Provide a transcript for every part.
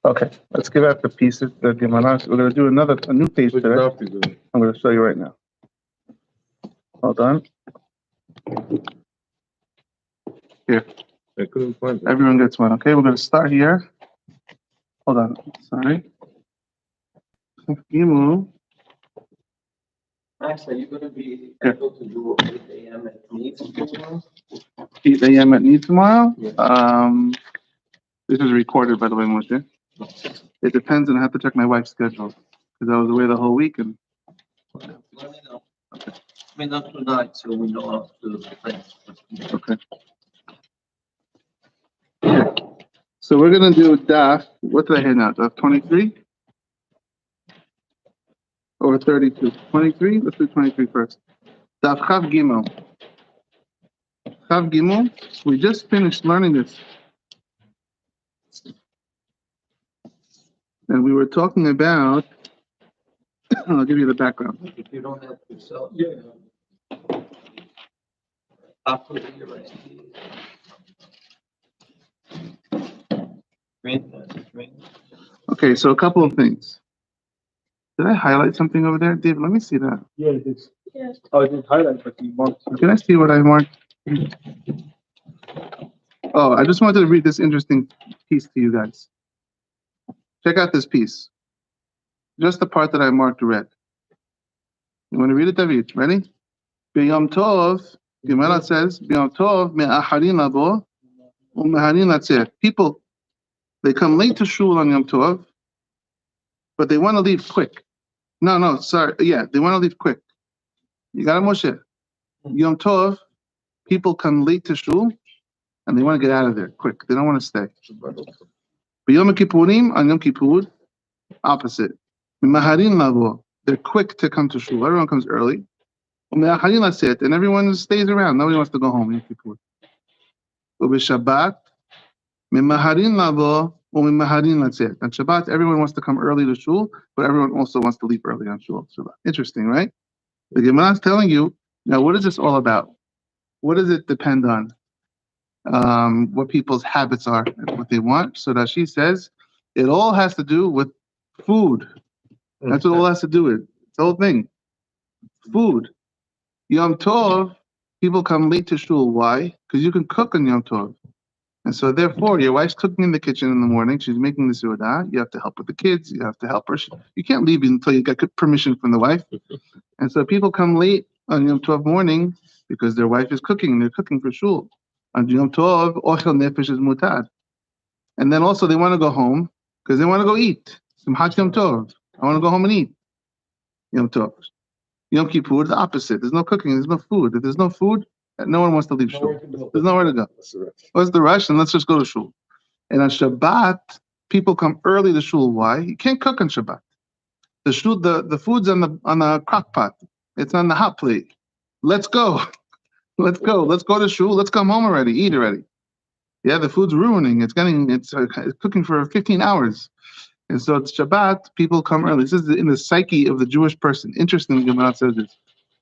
Okay, let's give out the pieces, the gemara. We're going to do a new page today. I'm going to show you right now. Hold on. Here. I couldn't find it. Everyone gets one. Okay, we're going to start here. Hold on. Sorry. Gimel. Max, are you going to be able to do 8 a.m. at Need tomorrow? 8 a.m. at Need tomorrow? Yeah. This is recorded, by the way, Moshe. It depends, and I have to check my wife's schedule because I was away the whole week. And Let me know. Okay. I mean, not tonight, so we know how to do the things. okay. So we're gonna do daf. What did I hit now? Daf 23 or 32? 23. Let's do 23 first. Daf Chav Gimel. Chav Gimel. We just finished learning this. And we were talking about, I'll give you the background. If you don't have to sell, yeah. I'll put it here right here. Okay, so a couple of things. Did I highlight something over there? Dave, let me see that. Yeah, it is. Yeah. Oh, I didn't highlight, but you marked. Can I see what I marked? Oh, I just wanted to read this interesting piece to you guys. Check out this piece. Just the part that I marked red. You want to read it, David? Ready? B'yom tov, Gemara says, B'yom tov me'aharin labo u'meharin latzeh. People, they come late to shul on Yom Tov, but they want to leave quick. No, sorry. Yeah, they want to leave quick. You got it, Moshe? Yom Tov, people come late to shul, and they want to get out of there quick. They don't want to stay. B'yom Kippurim, on Yom Kippur, opposite. Maharin lavo, they're quick to come to shul. Everyone comes early. And everyone stays around. Nobody wants to go home. Yom Kippur. Shabbat, mimaharin lavo, umimaharin latzet. On Shabbat, everyone wants to come early to shul, but everyone also wants to leave early on shul. Shabbat. Interesting, right? The Gemara is telling you, now what is this all about? What does it depend on? What people's habits are and what they want. So that she says it all has to do with food. That's what it all has to do with. It's the whole thing. Food. Yom Tov, people come late to shul. Why? Because you can cook on Yom Tov. And so therefore, your wife's cooking in the kitchen in the morning. She's making the seudah. You have to help with the kids. You have to help her. You can't leave until you get permission from the wife. And so people come late on Yom Tov morning because their wife is cooking. They're cooking for shul. On Yom Tov, ochel nefesh is mutad. And then also they want to go home because they want to go eat. Simchat Yom Tov. I want to go home and eat. Yom Tov. Yom Kippur, the opposite. There's no cooking. There's no food. If there's no food, no one wants to leave shul. There's nowhere to go. What's the rush? And let's just go to shul. And on Shabbat, people come early to shul. Why? You can't cook on Shabbat. The shul, the food's on the crock pot. It's on the hot plate. Let's go. Let's go. Let's go to shul. Let's come home already. Eat already. Yeah, the food's ruining. It's cooking for 15 hours. And so it's Shabbat, people come early. This is in the psyche of the Jewish person. Interesting, Gemara says this.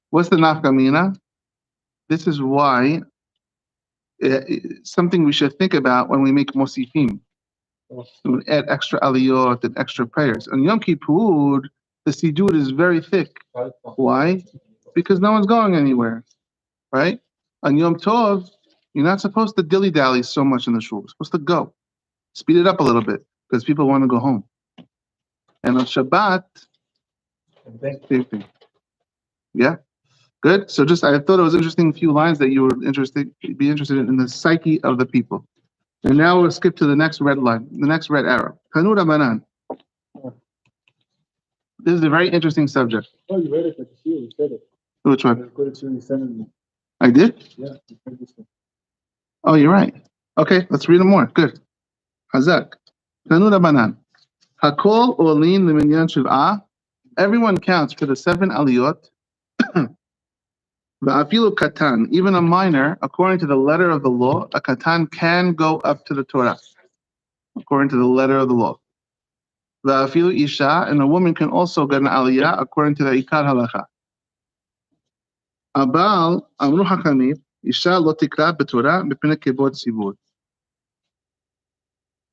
What's the nafkamina? This is why something we should think about when we make mosifim. We add extra aliyot and extra prayers. On Yom Kippur, the sidur is very thick. Why? Because no one's going anywhere, right? On Yom Tov, you're not supposed to dilly-dally so much in the shul. You're supposed to go. Speed it up a little bit because people want to go home. And on Shabbat, same thing. Yeah? Good? So I thought it was interesting, a few lines that you would be interested in the psyche of the people. And now we'll skip to the next red line, the next red arrow. Tanura Banan. This is a very interesting subject. Oh, you read it like a shiur, you said it. Which one? You sent it. I did? Yeah. Oh, you're right. Okay, let's read them more. Good. Hazak. Tanura Banan. Hakol olin leminyan shiv'ah. Everyone counts for the 7 aliyot. Va'afilu katan, even a minor, according to the letter of the law, a katan can go up to the Torah, according to the letter of the law. Va'afilu isha, and a woman can also get an aliyah, according to the ikar halacha. Abal amru hakamim, isha lo tikra b'Torah b'pnei kibod sibur.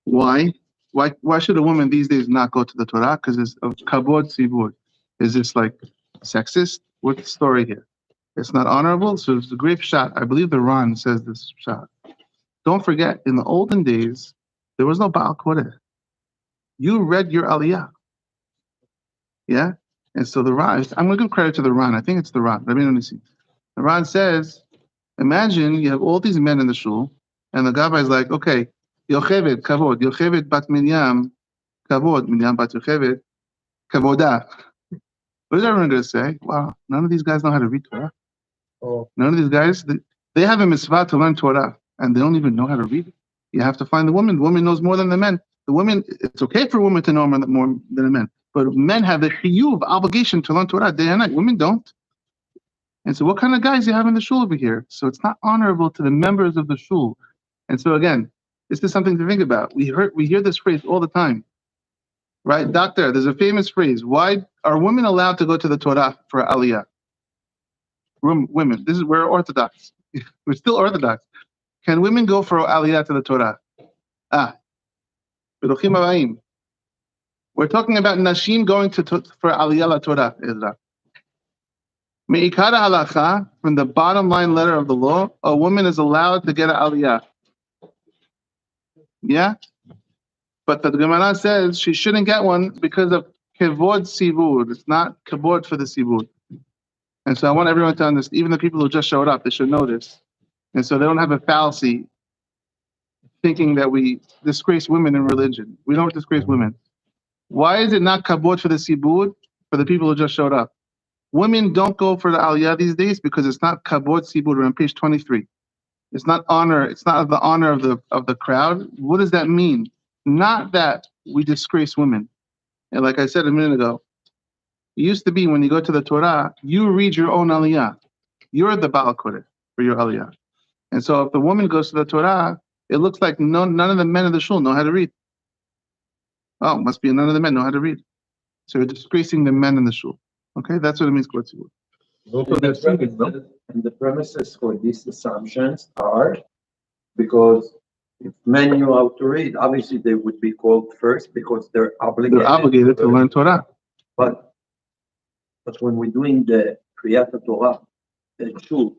Why? Why should a woman these days not go to the Torah? Because it's of kabod tzibur. Is this like sexist? What's the story here? It's not honorable. So it's a great shot. I believe the Ran says this shot. Don't forget, in the olden days, there was no Baal Koreh. You read your Aliya. Yeah? And so the Ran, I'm going to give credit to the Ran. I think it's the Ran. Let me see. The Ran says, imagine you have all these men in the shul, and the Gabbai is like, okay, Yocheved, Kavod, Yocheved bat Minyam, Kavod, Minyam bat Yocheved, Kavoda. What is everyone going to say? Wow, none of these guys know how to read Torah. Oh. None of these guys, they have a mitzvah to learn Torah, and they don't even know how to read it. You have to find the woman. The woman knows more than the men. The women, it's okay for women to know more than the men, but men have the shiur, obligation to learn Torah day and night. Women don't. And so what kind of guys you have in the shul over here? So it's not honorable to the members of the shul. And so again, this is something to think about. We hear this phrase all the time. Right, doctor, there's a famous phrase. Why are women allowed to go to the Torah for Aliya? Women, we're Orthodox. We're still Orthodox. Can women go for Aliya to the Torah? Beruchim Abayim. We're talking about Nashim going for Aliya la Torah, Ezra. Me'ikara halacha, from the bottom line letter of the law, a woman is allowed to get an Aliya. Yeah? But the gemara says she shouldn't get one because of kavod sivur. It's not kavod for the sivur. And so I want everyone to understand, even the people who just showed up, they should know this. And so they don't have a fallacy thinking that we disgrace women in religion. We don't disgrace women. Why is it not kavod for the sivur for the people who just showed up? Women don't go for the Aliya these days because it's not kavod sivur. We're on page 23. It's not honor. It's not the honor of the crowd. What does that mean? Not that we disgrace women. And like I said a minute ago, it used to be when you go to the Torah, you read your own Aliyah. You're the Baal Koreh for your Aliyah. And so if the woman goes to the Torah, it looks like none of the men of the shul know how to read. Oh, must be none of the men know how to read. So you're disgracing the men in the shul. Okay, that's what it means. And the premises for these assumptions are because if men knew how to read, obviously they would be called first because they're obligated to learn Torah. But when we're doing the Kriyat Torah, the shul,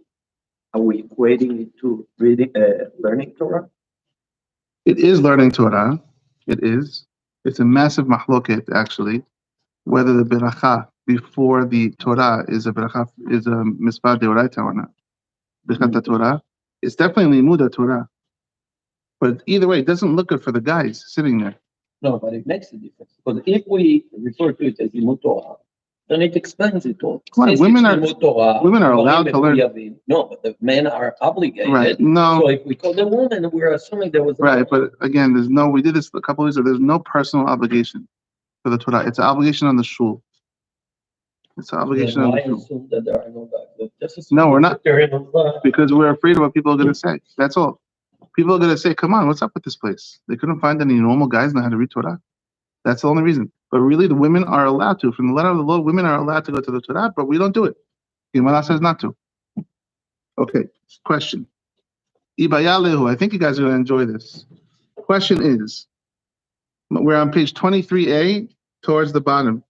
are we equating it to reading, learning Torah? It is learning Torah. It is. It's a massive mahloket actually, whether the beracha before the Torah is a beracha is a mitzvah deoraita or not. Birkat Torah. It's definitely limud Torah. But either way, it doesn't look good for the guys sitting there. No, but it makes a difference. Because if we refer to it as limud Torah, then it explains it all. Women are allowed to learn. No, but the men are obligated. Right. No. So if we call the woman, we're assuming there was. Right, but again, we did this a couple of years ago. There's no personal obligation for the Torah. It's an obligation on the shul. It's an obligation on the shul. Assume that there are no guys. No, we're not. Because we're afraid of what people are going to say. That's all. People are going to say, come on, what's up with this place? They couldn't find any normal guys know how to read Torah. That's the only reason. But really, the women are allowed to. From the letter of the law, women are allowed to go to the Torah, but we don't do it. Gemara says not to. Okay, question. Ibayalehu, I think you guys are going to enjoy this. Question is, we're on page 23a, towards the bottom.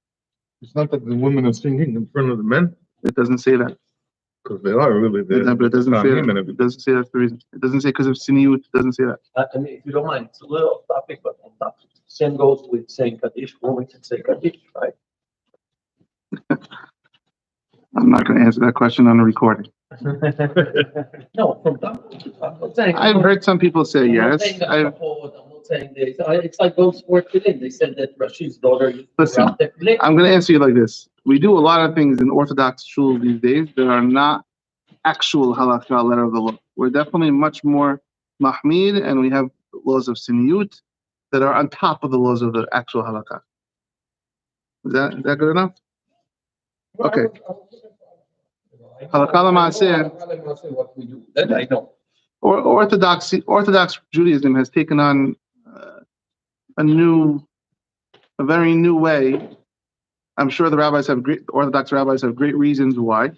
It's not that the women are singing in front of the men. It doesn't say that. Because they are really there. But it doesn't say that. It doesn't say that's the reason. It doesn't say because of siniyut. It doesn't say that. I mean, if you don't mind, it's a little off topic, but on topic. Same goes with saying Kaddish. Women can say Kaddish, right? I'm not going to answer that question on a recording. No, from topic. I'm not saying. I've heard some people say yes. I'm not saying this. It's like those sports within. They said that Rashi's daughter. Listen, I'm going to answer you like this. We do a lot of things in Orthodox shul these days that are not actual halakha, letter of the law. We're definitely much more mahmid, and we have laws of siniyut that are on top of the laws of the actual halakha. Is that good enough? Okay. Halakha l'maaseh. What we do. That I know. Orthodox Judaism has taken on a very new way. I'm sure the Orthodox rabbis have great reasons why,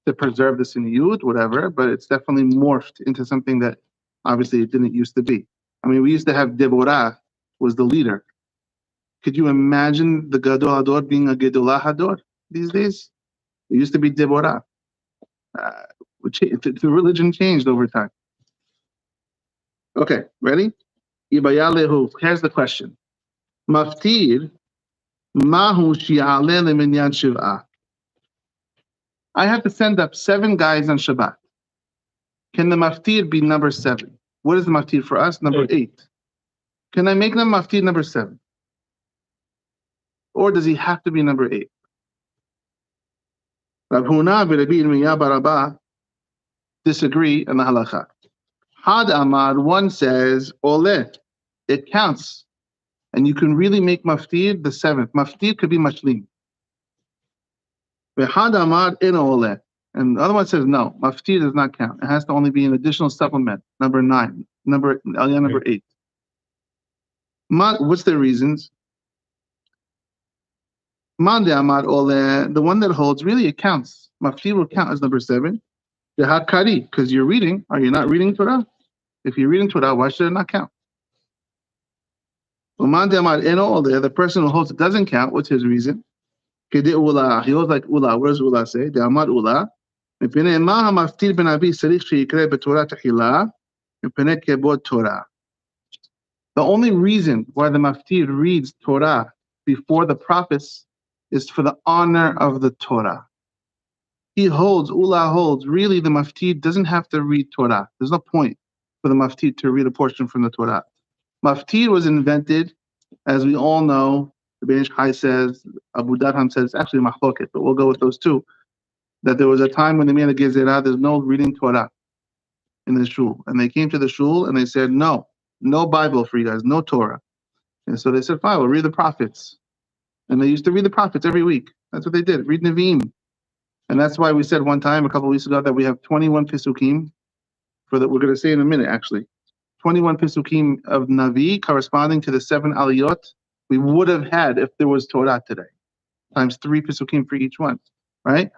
to preserve the siniyut, whatever, but it's definitely morphed into something that obviously it didn't used to be. I mean, we used to have Deborah was the leader. Could you imagine the Gadol Hador being a Gedolah Hador these days? It used to be Deborah. The religion changed over time. Okay, ready? Ibayalehu. Here's the question. Maftir, mahu shi'aleh leminyan shiv'ah. I have to send up 7 guys on Shabbat. Can the maftir be number 7? What is the maftir for us? Number 8. Can I make them maftir number 7? Or does he have to be number 8? Rav Huna v'Rabbi Yirmiyah bar Abba disagree on the halakha. Had Amar, one says, Ole, it counts. And you can really make maftir the 7th. Maftir could be mashlim. Had Amar in Ole. And the other one says, no, maftir does not count. It has to only be an additional supplement. Number 9. Aliya number 8. What's their reasons? Mande Amar Ole, the one that holds, really it counts. Maftir will count as number 7. The Hakari, because you're reading. Are you not reading Torah? If you're reading Torah, why should it not count? Mande Amar Eno Ole, the person who holds it doesn't count. What's his reason? He holds like Ula. What does Ula say? The Amar Ula. The only reason why the maftir reads Torah before the prophets is for the honor of the Torah. Ula holds, really the maftir doesn't have to read Torah. There's no point for the maftir to read a portion from the Torah. Maftir was invented, as we all know, the Ben Ish Chai says, Abu Darham says, it's actually machloket, but we'll go with those two, that there was a time when they made a gezerah, there's no reading Torah in the shul. And they came to the shul and they said, no Bible for you guys, no Torah. And so they said, fine, we'll read the prophets. And they used to read the prophets every week. That's what they did, read Nevi'im. And that's why we said one time, a couple of weeks ago, that we have 21 Pisukim, we're going to say in a minute actually, 21 Pisukim of Navi corresponding to the 7 Aliyot we would have had if there was Torah today, times 3 Pisukim for each one, right?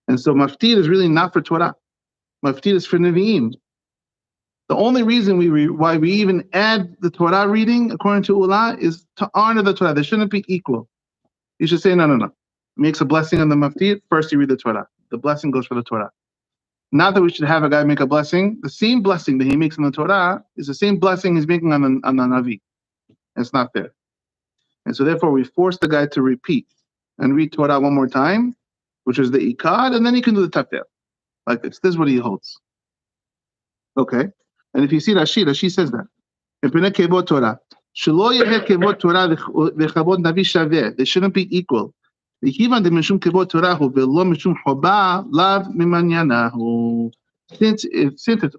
And so maftir is really not for Torah. Maftir is for Nevi'im. The only reason why we even add the Torah reading, according to Ula, is to honor the Torah. They shouldn't be equal. You should say, no. Makes a blessing on the maftir, first you read the Torah. The blessing goes for the Torah. Not that we should have a guy make a blessing. The same blessing that he makes on the Torah is the same blessing he's making on the Navi. It's not there. And so therefore we force the guy to repeat and read Torah one more time, which is the ikad, and then he can do the tafel. Like this. This is what he holds. Okay? And if you see Rashi says that. They shouldn't be equal. Since it's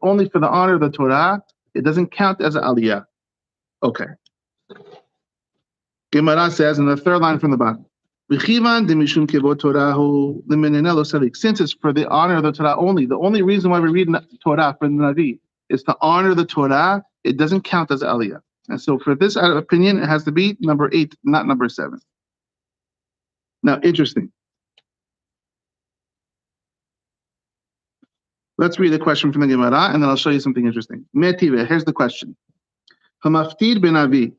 only for the honor of the Torah, it doesn't count as an aliyah. Okay. Gemara says in the 3rd line from the bottom, since it's for the honor of the Torah only, the only reason why we read Torah for the Navi is to honor the Torah, it doesn't count as aliyah. And so for this opinion, it has to be number 8, not number 7. Now, interesting. Let's read the question from the Gemara, and then I'll show you something interesting. Metive, here's the question. Hamaftir ben Navi.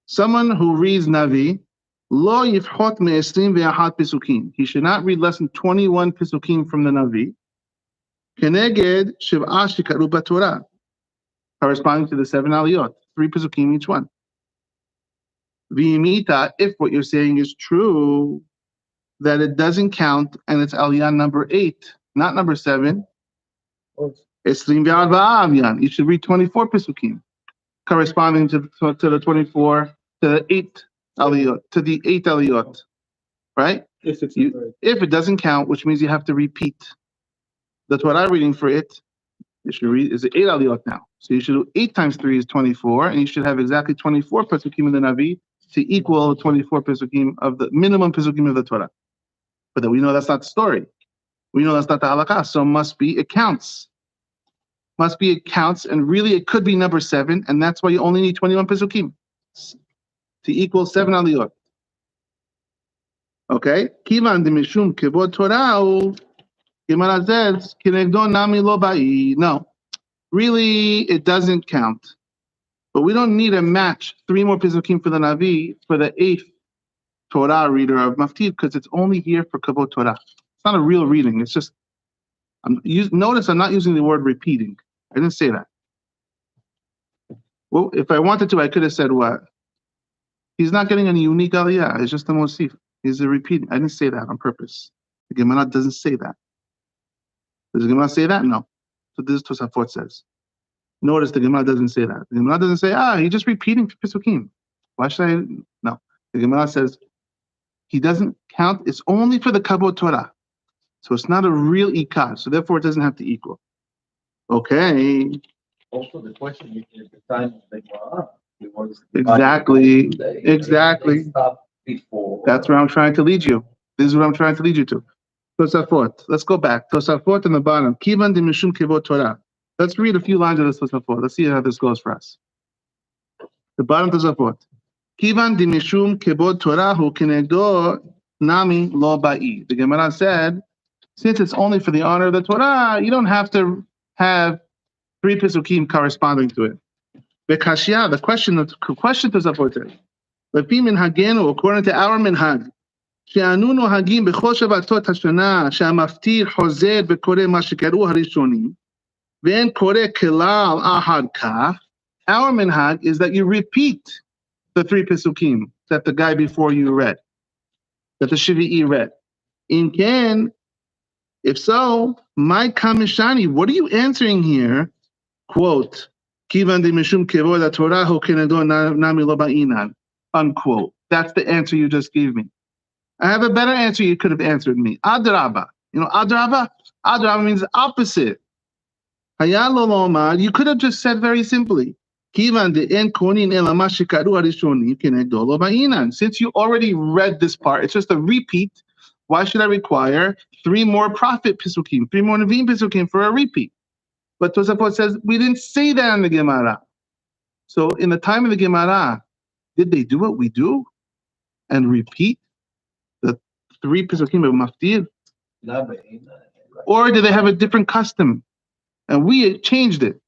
Someone who reads Navi, lo yifchot me'esrim ve'ahat pisukim. He should not read less than 21 pisukim from the Navi. Keneged shiv'ah shikaru b'Torah, corresponding to the 7 aliyot, 3 pisukim each one. V'imita, if what you're saying is true, that it doesn't count and it's aliyah number 8, not number 7. Esrim ve'arba'a avyan. You should read 24 pisukim, corresponding to the 24, to the 8 aliyot, right? If it doesn't count, which means you have to repeat the Torah reading for it. You should read is 8 aliyot now. So you should do 8 times 3 is 24, and you should have exactly 24 pasukim in the Navi to equal 24 pasukim of the minimum pasukim of the Torah. But then we know that's not the story. We know that's not the halakha. So it counts. It counts, and really it could be number 7, and that's why you only need 21 pasukim to equal 7 aliyot. Okay? Kivan demishum kevod Torah. Gemara says, "Kinegdo nami lo ba'i." No, really, it doesn't count. But we don't need to match 3 more Pesukim for the Navi for the 8th Torah reader of Maftir because it's only here for Kabot Torah. It's not a real reading. It's just, notice I'm not using the word repeating. I didn't say that. Well, if I wanted to, I could have said what? He's not getting any unique Aliya. It's just a Mosif. He's a repeating. I didn't say that on purpose. The Gemara doesn't say that. Does the Gemara say that? No. So this is Tosafot says. Notice the Gemara doesn't say that. The Gemara doesn't say, he's just repeating Pesukim. Why should I? No. The Gemara says he doesn't count. It's only for the Kabot Torah. So it's not a real Ikar. So therefore it doesn't have to equal. Okay. Also, the question is at the time of the Gemara. Exactly. Before. That's where I'm trying to lead you. This is what I'm trying to lead you to. Tosafot. Let's go back. Tosafot in the bottom. Kivan de Mishum Kevot Torah. Let's read a few lines of this Tosafot. Let's see how this goes for us. The bottom Tosafot. Kivan de Mishum Kevot Torah hu kenegdo nami lo ba'i. The Gemara said, since it's only for the honor of the Torah, you don't have to have 3 Pesukim corresponding to it. Bekashia, the question Tosafot is, Lepi minhagenu, according to our minhag, שאנו נוהגים בכל שבתות השנה שהמפטיר חוזר וקורא מה שקראו הראשונים ואין קורא כלל אחר כך. Our minhag is that you repeat the 3 Pesukim that the guy before you read, that the Shivi'i read. In Ken, if so, my kamishani, what are you answering here? Quote, Kivan de mishum kevod Torah hu kenegdo nami lo ba'inan. Unquote. That's the answer you just gave me. I have a better answer you could have answered me. Adraba. You know, Adraba? Adraba means opposite. You could have just said very simply, since you already read this part, it's just a repeat. Why should I require 3 more prophet Pesukim, 3 more Nevi'im Pesukim for a repeat? But Tosafot says, we didn't say that in the Gemara. So in the time of the Gemara, did they do what we do and repeat the 3 Pesukim of Maftir? Or did they have a different custom and we changed it?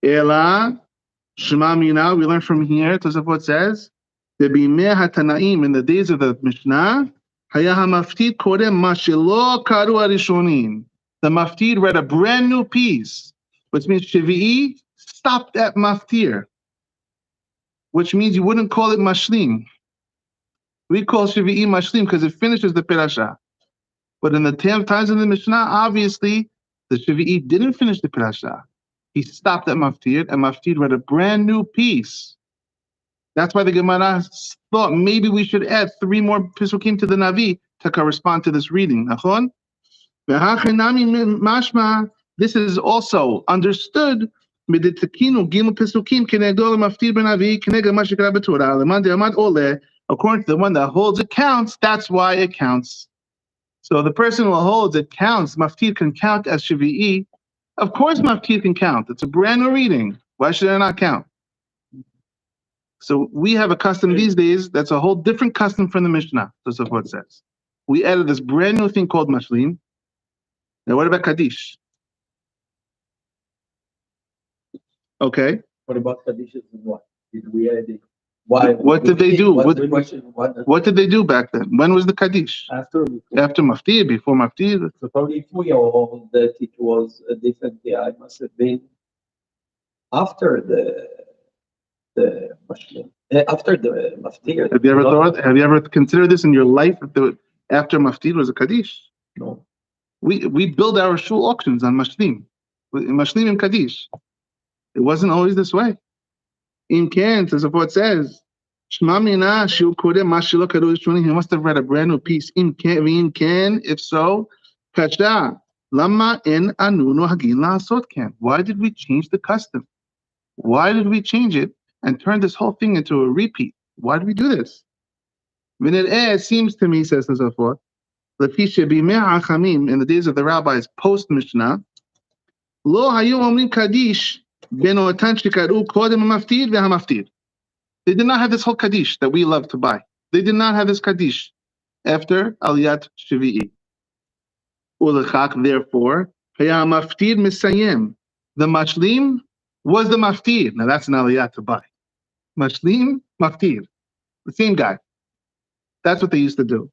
Ela, Shema Mina, we learn from here, Tosafot says, in the days of the Mishnah, the Maftir read a brand new piece, which means Shivi'i stopped at Maftir, which means you wouldn't call it Mashlim. We call Shivi'i Mashlim because it finishes the Pirasha. But in the times of the Mishnah, obviously, the Shivi'i didn't finish the Pirasha. He stopped at Maftir, and Maftir read a brand new piece. That's why the Gemara thought maybe we should add 3 more Pesukim to the Navi to correspond to this reading. This is also understood according to the one that holds it counts. That's why it counts. So the person who holds it counts. Maftir can count as Shivi'i. Of course Maftir can count. It's a brand new reading. Why should it not count? So we have a custom these days that's a whole different custom from the Mishnah. That's what it says. We added this brand new thing called Mashlim. Now what about Kaddish? Okay. What about Kaddish and what? Did we add it? Why? What did they do? What did they do back then? When was the Kaddish? After Maftir, before Maftir? So probably if we hold that it was a different day, it must have been after the Mashlim. After the Maftir. Have you ever considered this in your life? After Maftir was a Kaddish? No. We build our shul auctions on Mashlim and Kaddish. It wasn't always this way. In Ken, as the poet says, he must have read a brand new piece. In Ken, if so, why did we change the custom? Why did we change it and turn this whole thing into a repeat? Why did we do this? It seems to me, says the forth, in the days of the rabbis post Mishnah, lo hayu omrim kaddish ben otan shekaru kodem maftir vehamaftir. They did not have this whole kaddish that we love to buy. They did not have this kaddish after Aliyat Shivi'i. Ulechak, therefore, haya maftir misayem. The mashlim was the maftir. Now that's an Aliya to buy. Mashlim, maftir. The same guy. That's what they used to do.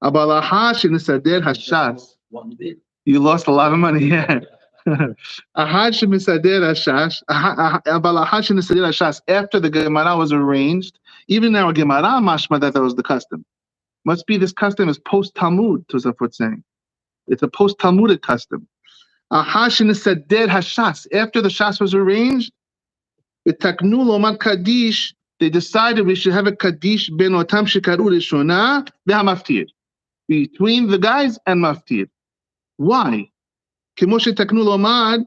Abalahash in the Sadir Hashas. One bit. You lost a lot of money, yeah. Ahash in the Sadir Hashash. Abalahash in the Sadir Hashas. After the Gemara was arranged, even now Gemara mashma that was the custom. Must be this custom is post-Talmud, Tosafot saying. It's a post-Talmudic custom. Ahash in the Sadir Hashas. After the Shas was arranged, Taknul Omar Kaddish, they decided we should have a Kaddish ben Otam Shikaru Rishona ve'hamaftir. Between the guys and maftir. Why? Kimoshe Taknul Omar,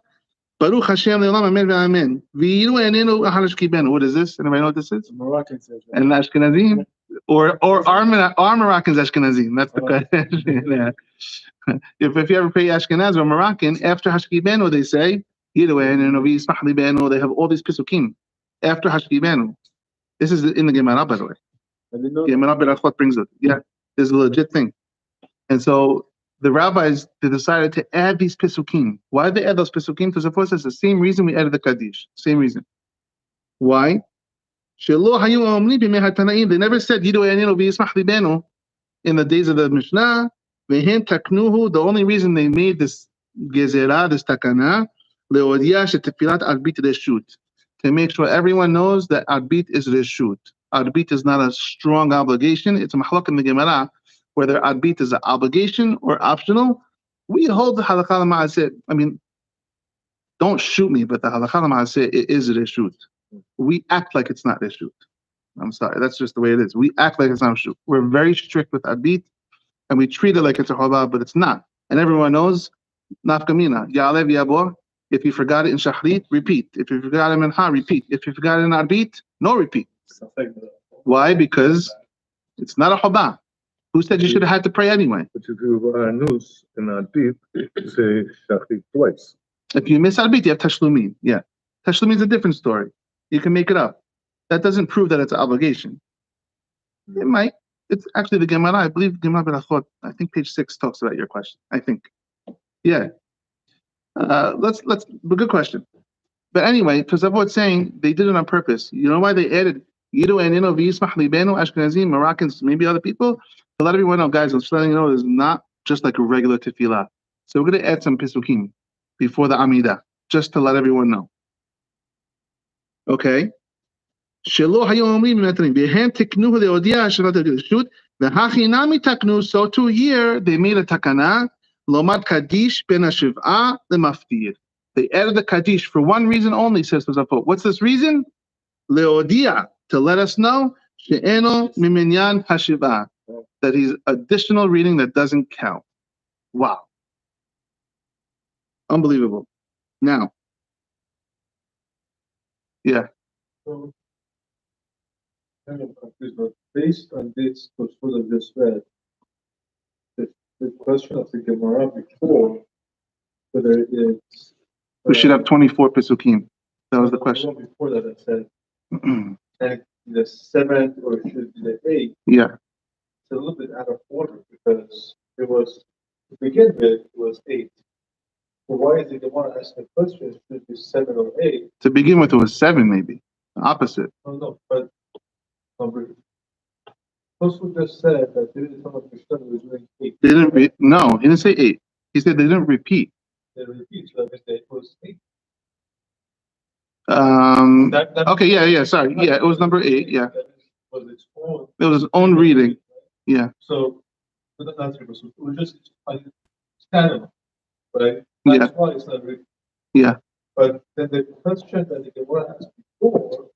Baruch Hashem Le'olam Amen ve'amen. V'iru enenu ahal shkibenu. What is this? Anybody know what this is? Moroccan says. And Ashkenazim? Or our Moroccans Ashkenazim. That's the question. Yeah. If you ever pay Ashkenaz or Moroccan, after Hashkibenu, they say, they have all these pisukim after Hashkibenu. This is in the Gemara, by the way. Gemara Berachot brings it. Yeah, this is a legit thing. And so the rabbis, they decided to add these pisukim. Why did they add those pisukim? Because of course, it's the same reason we added the Kaddish. Same reason. Why? They never said in the days of the Mishnah. The only reason they made this gezerah, this takana, to make sure everyone knows that arbit is reshut. Arbit is not a strong obligation. It's a mahlok in the Gemara, whether arbit is an obligation or optional. We hold the halakha ma'aseh. I mean, don't shoot me, but the halakha ma'aseh is reshut. We act like it's not reshut. I'm sorry, that's just the way it is. We act like it's not reshut. We're very strict with arbit, and we treat it like it's a chovah, but it's not. And everyone knows, nafkamina, ya'alev yabor. If you forgot it in shachrit, repeat. If you forgot it in mincha, repeat. If you forgot it in arbit, no repeat. Why? Because it's not a chovah. Who said you should have had to pray anyway? But if you news in arbit, you say shachrit twice. If you miss arbit, you have tashlumin. Yeah, tashlumin is a different story. You can make it up. That doesn't prove that it's an obligation. It might. It's actually the Gemara. I believe Gemara Berachot. I think page 6 talks about your question. I think. Yeah. Let's. Good question. But anyway, Tosafot saying they did it on purpose. You know why they added Yidu and Ino v'Yismach Libenu Ashkenazim, Moroccans, maybe other people. To let everyone know, guys. I'm just letting you know, it's not just like a regular tefillah. So we're going to add some pisukim before the Amidah, just to let everyone know. Okay. So too here they made a takana, lomad kaddish ben hashiv'ah lemaftir. They added the kaddish for one reason only, says Tosafot. What's this reason? Leodia, to let us know she'eno miminyan hashiv'ah, that he's additional reading that doesn't count. Wow. Unbelievable. Now. Yeah. So, kind of confused, but based on this, what I just read, the question of the Gemara before, whether it's We should have 24 pesukim. That was the question. one before that, I said, and the 7th or it should be the 8th. Yeah. It's a little bit out of order because it was, to begin with, it was 8. So why is the Gemara asking the question? It should be 7 or 8. To begin with, it was 7, maybe. The opposite. No, but Tosfot just said that there is someone Mishnah was doing 8. They didn't no, he didn't say 8. He said they didn't repeat. They repeat, so that it was 8. Okay, yeah, sorry. Yeah, it was number 8, yeah. That was its own. It was his own reading. Yeah. So, but that's it. So it was just standalone, right? That's why it's not written. Yeah. But then the question that the Gemara asked before,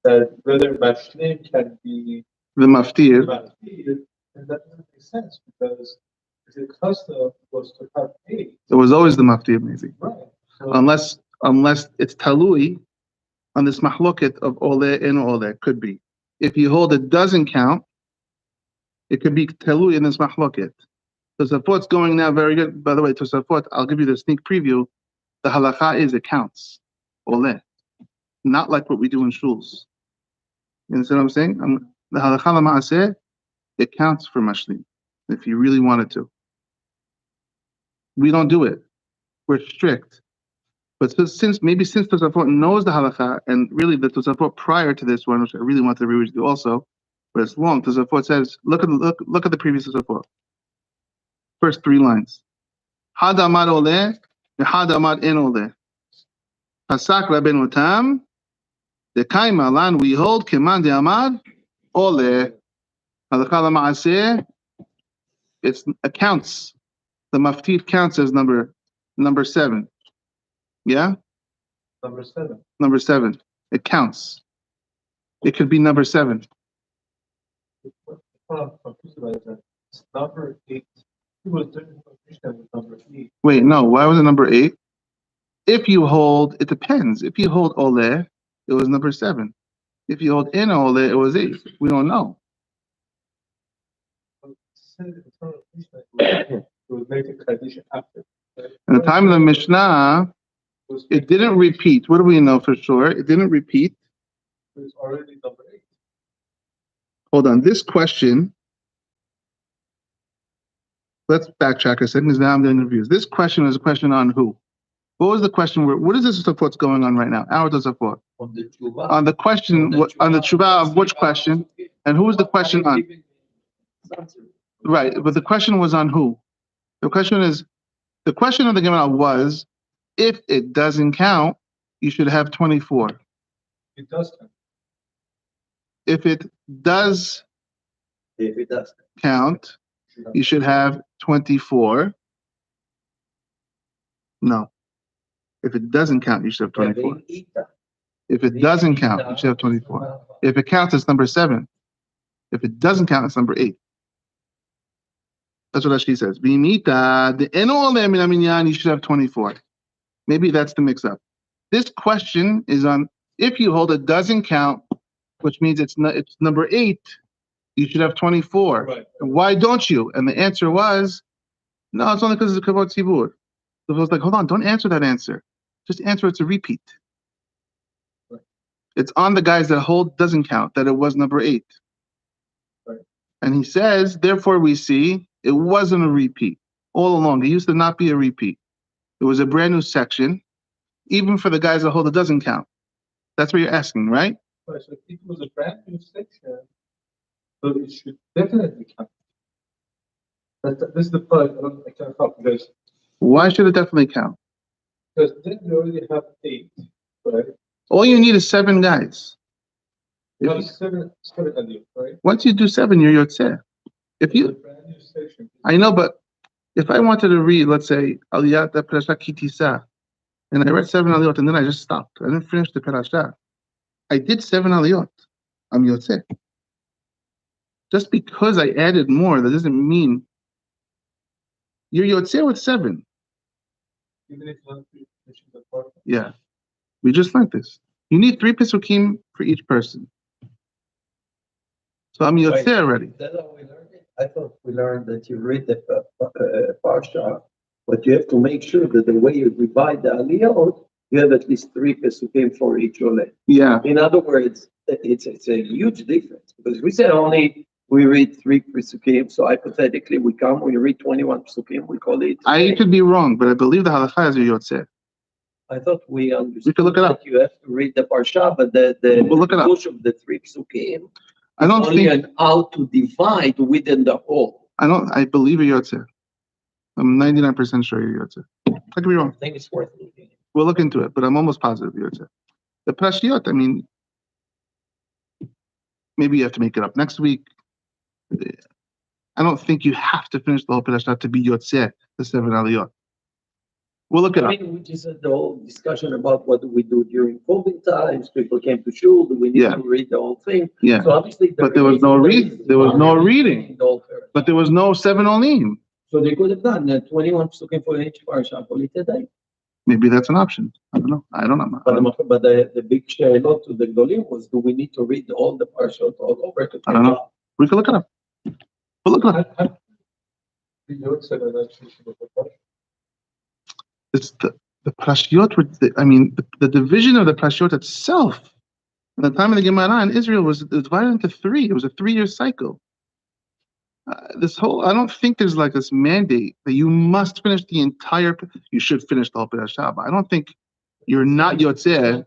that whether Mashlim can be The maftir. and that doesn't make sense because the custom was to have 8. It was always the maftir, maybe. Right. So, Unless it's talui on this mahloket of oleh and oleh. Could be. If you hold it doesn't count, it could be talui in this mahloket. Tosafot's going now very good. By the way, Tosafot, I'll give you the sneak preview. The halakha is it counts. Oleh. Not like what we do in shuls. You understand what I'm saying? The halakha ma'aseh, it counts for mashlim, if you really wanted to. We don't do it. We're strict. But since Tosafot knows the halacha, and really the Tosafot prior to this one, which I really want to read with you also, but it's long. Tosafot says, look at the previous Tosafot. First 3 lines. Had amad oleh, had amad en oleh. Pasak Rabbeinu Tam, the kaima lan we hold keman de amad oleh. Halacha l'maaseh, it counts. The maftit counts as number 7. Yeah? Number 7. Number 7. It counts. It could be number 7. I'm confused about that. It's number 8. It was different with number 8. Wait, no. Why was it number 8? If you hold, it depends. If you hold oleh, it was number 7. If you hold in oleh, it was 8. We don't know. It would make a condition after. In the time of the Mishnah, it didn't repeat. What do we know for sure? It didn't repeat. It was already number 8. Hold on. This question, let's backtrack a second because now I'm doing reviews. This question is a question on who? What was the question? What is this what's going on right now? Our Tosafot. On the tshuva. On the question, on the tshuva of which question? And who was the question on? Right, but the question was on who? The question of the Gemara was, if it doesn't count, you should have 24. It does count. If it does count, you should have 24. No. If it doesn't count, you should have 24. If it doesn't count, you should have 24. If it counts, it's number 7. If it doesn't count, it's number 8. That's what Rashi says. You should have 24. Maybe that's the mix-up. This question is on if you hold it doesn't count, which means it's number 8. You should have 24. Right. Why don't you? And the answer was, no, it's only because it's a kavod tzibur. So I was like, hold on, don't answer that answer. Just answer it's a repeat. Right. It's on the guys that hold doesn't count, that it was number 8. Right. And he says, therefore we see it wasn't a repeat all along. It used to not be a repeat. It was a brand new section, even for the guys that hold it doesn't count. That's what you're asking, right? Right, so if it was a brand new section, so it should definitely count. This is the part I can't help this. Why should it definitely count? Because then you already have 8, right? All you need is 7 guys. You have 7 Aliya, right? Once you do 7, you're yotzeh. If It's a you, brand new section. I know, but if I wanted to read, let's say, Aliya Parashat Kitisa, and I read 7 Aliyot, and then I just stopped. I didn't finish the Parashat. I did 7 Aliyot. I'm yotzeh. Just because I added more, that doesn't mean you're yotzeh with 7. Even if you don't finish the part. Yeah. We just learned this. You need 3 Pesukim for each person. So I'm yotzeh already. Is that how we learned it? I thought we learned that you read the parsha, but you have to make sure that the way you divide the aliyot, you have at least 3 pesukim for each oleh. Yeah. In other words, it's a huge difference because we said only we read 3 pesukim, so hypothetically we read 21 pesukim, we call it. I could be wrong, but I believe the halacha is your yotzeh. I thought we understood could look it up. that you have to read the parsha, but the We'll look it up. push of the 3 pesukim. I don't Only think. an how to divide within the whole. I believe you're yotzeh. I'm 99% sure you're yotzeh. I could be wrong. I think it's worth looking at. We'll look into it, but I'm almost positive you're yotzeh. The Parashiyot, I mean, maybe you have to make it up next week. I don't think you have to finish the whole Parashah to be yotzeh, the 7 Aliyot. We'll look it up. I mean, we just had the whole discussion about what do we do during COVID times. People came to shul. Do we need Yeah. to read the whole thing? Yeah. So obviously, But there was no reading. But there was no 7 olim. So they could have done 21 psukim for each parsha for today. Maybe that's an option. I don't know. But the big shailot to the Gdolim was, do we need to read all the parshot all over to I don't know. We can look it up. We'll look it up. It's the Parashiyot were, the division of the Parashiyot itself, at the time of the Gemara in Israel, was divided into 3. It was a 3-year cycle. I don't think there's like this mandate that you must finish the entire, you should finish the whole Parashah, but I don't think you're not yotzeh.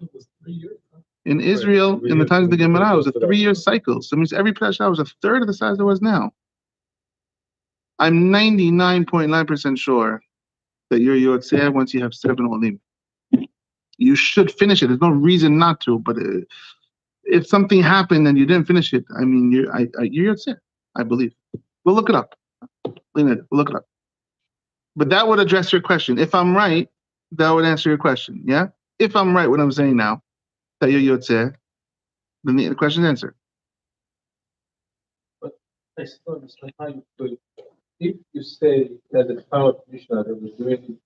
In Israel, in the times of the Gemara, it was a 3-year cycle. So it means every parasha was a third of the size it was now. I'm 99.9% sure that you're yotzeh once you have 7 olim. You should finish it. There's no reason not to. But if something happened and you didn't finish it, I mean, you're yotzeh, I believe. We'll look it up. We'll look it up. But that would address your question. If I'm right, that would answer your question. Yeah? If I'm right, what I'm saying now, that you're yotzeh, then the question's answered. But I still understand how you could, if you say that the power of Mishnah that was doing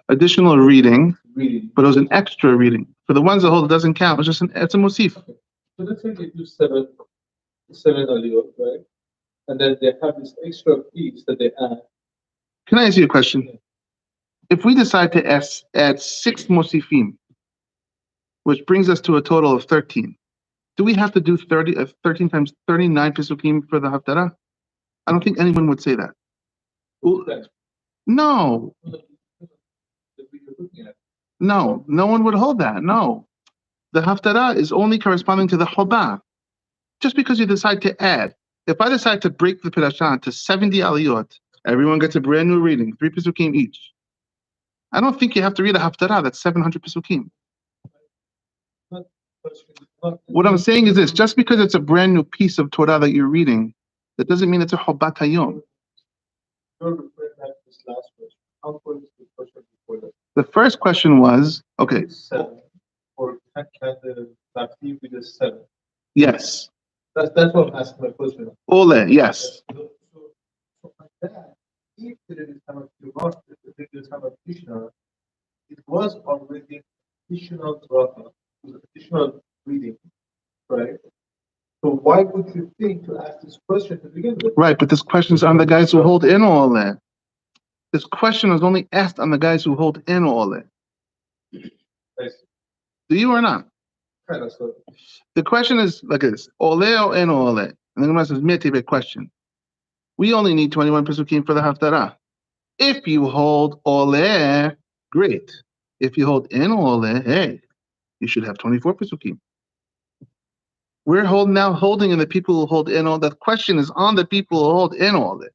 additional reading, reading, but it was an extra reading. For the ones that hold it doesn't count. It's just it's a musif. Okay. So let's say they do seven aliyot, right? And then they have this extra piece that they add. Can I ask you a question? If we decide to add 6 musifim, which brings us to a total of 13, do we have to do 13 times 39 pesukim for the haftarah? I don't think anyone would say that. No. No one would hold that. No. The haftarah is only corresponding to the chobah. Just because you decide to add. If I decide to break the parasha to 70 aliyot, everyone gets a brand new reading, 3 pesukim each. I don't think you have to read a haftarah that's 700 pesukim. What I'm saying is this: just because it's a brand new piece of Torah that you're reading, that doesn't mean it's a chobat hayom. The first question was, okay. 7, or can the Tafsir be the 7? Yes. That's what I'm asking my question. Ole, yes. So like that, if there is a Mishnah, it was already additional bracha, additional reading, right? So why would you think to ask this question to begin with? Right, but this question is on the guys who hold in all that. This question was only asked on the guys who hold in all that. Do you or not? Kind of so. The question is like this: ole or in all that? And the Gemara says, "Meti question. We only need 21 pesukim for the haftarah. If you hold ole, great. If you hold in ole, hey, you should have 24 pesukim. We're holding in the people who hold in all. The question is on the people who hold in all that.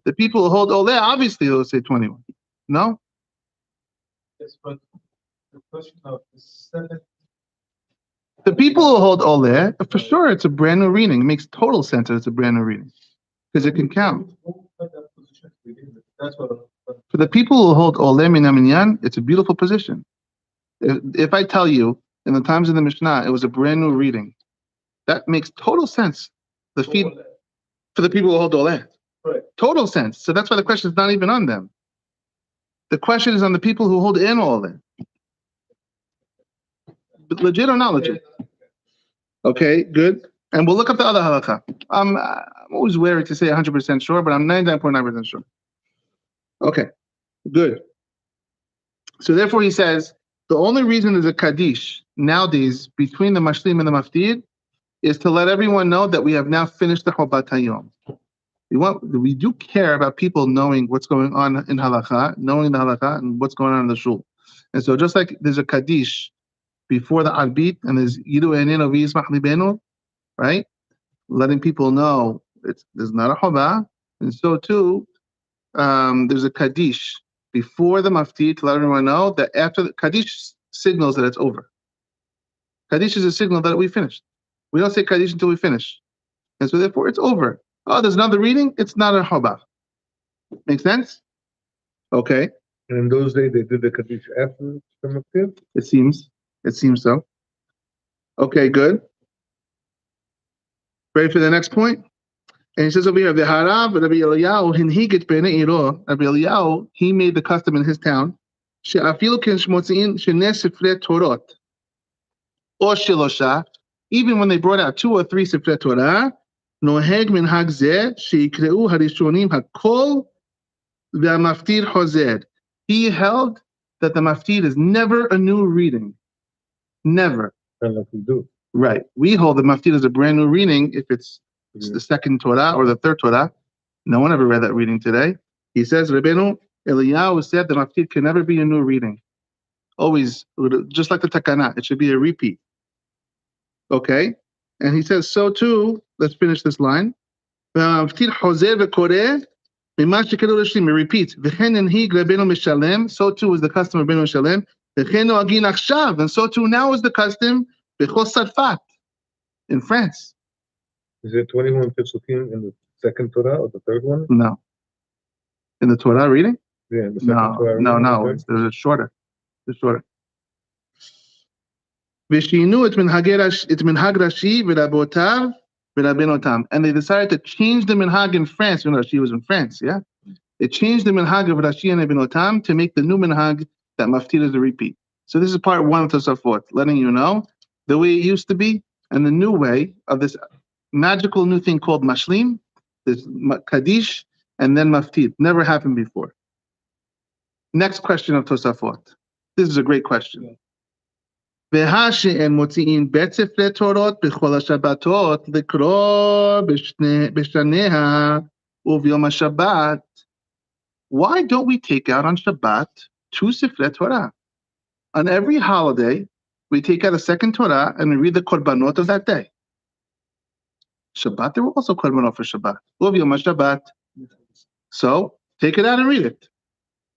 The people who hold ole, obviously they'll say 21. No? Yes, but the question of the 7. The people who hold ole, for sure it's a brand new reading. It makes total sense that it's a brand new reading. Because it can count. That's what For the people who hold ole minaminyan, it's a beautiful position. If I tell you, in the times of the Mishnah, it was a brand new reading, that makes total sense. For the people who hold ole. Right. Total sense. So that's why the question is not even on them. The question is on the people who hold in ole. But legit or not legit? Okay, good. And we'll look up the other halakha. I'm always wary to say 100% sure, but I'm 99.9% sure. Okay, good. So therefore he says, the only reason there's a kaddish nowadays between the mashlim and the maftir is to let everyone know that we have now finished the chobat hayom. We do care about people knowing what's going on in halakha, knowing the halakha and what's going on in the shul. And so just like there's a kaddish before the arbit and there's yidu enenu v'yismach libenu, right? Letting people know there's not a choba, and so too there's a kaddish before the maftir to let everyone know that after the kaddish signals that it's over. Kaddish is a signal that we finished. We don't say kaddish until we finish, and so therefore it's over. Oh, there's another reading. It's not a choba. Make sense? Okay. And in those days, they did the kaddish after the maftir? It seems so. Okay, good. Ready for the next point? And he says over here, V'harav Rabbi Eliyahu hinhigit b'nei iro. Rabbi Eliyahu, he made the custom in his town. She'afilu ken shmotziin shenes sifrei torot. Or shilosha, even when they brought out 2 or 3 sifrei Torah, noheg minhag zeh sheyikreu harishonim hakol v'hamaftir hozer. He held that the maftir is never a new reading. Never. Like we do. Right. We hold the maftir as a brand new reading if it's the second Torah or the third Torah. No one ever read that reading today. He says, Rebbeinu Eliyahu said the maftir can never be a new reading. Always, just like the takana, it should be a repeat. Okay? And he says, so too, let's finish this line. He repeats. So too is the custom of Rabbeinu Mishalem. And so too now is the custom in France. Is there 21 Pesukim in the second Torah or the third one? No. In the Torah reading? Yeah, in the second Torah No, reading. no. It's shorter. It's shorter. V'shinu et minhag Rashi v'rabotav v'rabenotam. And they decided to change the minhag in France. You know, Rashi was in France, yeah? They changed the minhag of Rashi and Rabenotam to make the new minhag that maftir is a repeat. So this is part one of Tosafot, letting you know the way it used to be and the new way of this magical new thing called mashlim, this kaddish, and then maftir. Never happened before. Next question of Tosafot. This is a great question. והשאין מוציאים בית ספרי תורות בכל השבתות לקרוא בשניה וביום השבת. Why don't we take out on Shabbat 2 Sifrei Torah? On every holiday, we take out a second Torah and we read the korbanot of that day. Shabbat, there were also korbanot for Shabbat. Uv Yom Shabbat. So, take it out and read it.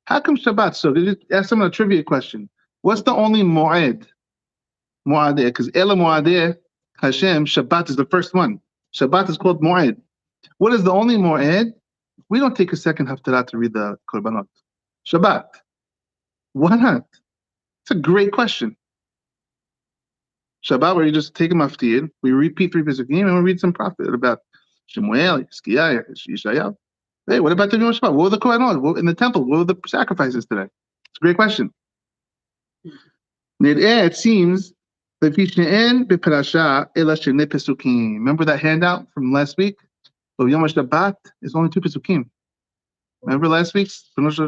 How come Shabbat? So, did you ask someone a trivia question? What's the only Mo'ed? Mo'adeh, because Ela Mo'adeh, Hashem, Shabbat is the first one. Shabbat is called Mo'ed. What is the only Mo'ed? We don't take a second haftarah to read the korbanot. Shabbat. Why not? It's a great question. Shabbat, where you just take a maftir, we repeat 3 pesukim, and we read some prophet about Shemuel, Yiskiah, Yeshayahu. Hey, what about the Yom Shabbat? What were the korbanot in the temple? What were the sacrifices today? It's a great question. It seems remember that handout from last week? Of Yom Shabbat is only 2 pesukim. Remember last week's? That was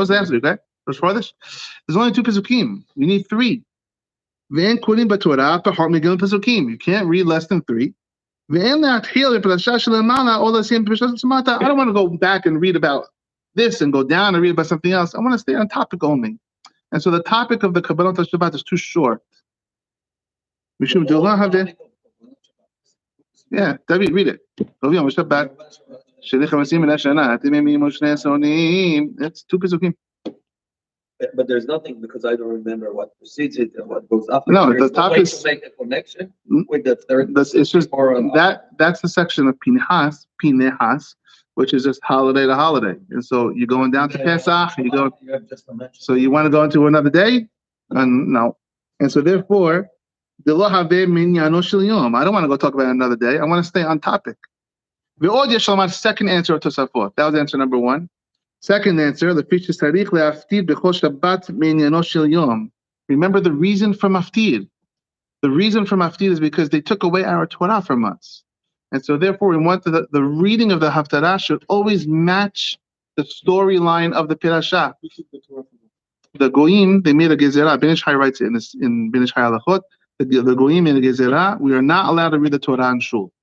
last week, right? There's only 2 pesukim. We need 3. You can't read less than 3. I don't want to go back and read about this and go down and read about something else. I want to stay on topic only. And so the topic of the Kabbalah Shabbat is too short. We should do not have it. Yeah, David, read it. That's 2 pesukim. But there's nothing because I don't remember what precedes it and what goes after. No, There's the topic way to make a connection with the third. It's just that's the section of Pinehas, which is just holiday to holiday. And so you're going down to Pesach, and you go. So you want to go into another day? No. And so therefore, I don't want to go talk about another day. I want to stay on topic. Second answer of Tosafot. That was answer number 1. Second answer, remember the reason for maftir. The reason for maftir is because they took away our Torah from us. And so therefore we want the reading of the haftarah should always match the storyline of the pirashah. The goyim, they made a gezerah. Ben Ish Chai writes it in Ben Ish Chai halachot. The goyim made a gezerah. We are not allowed to read the Torah in shul.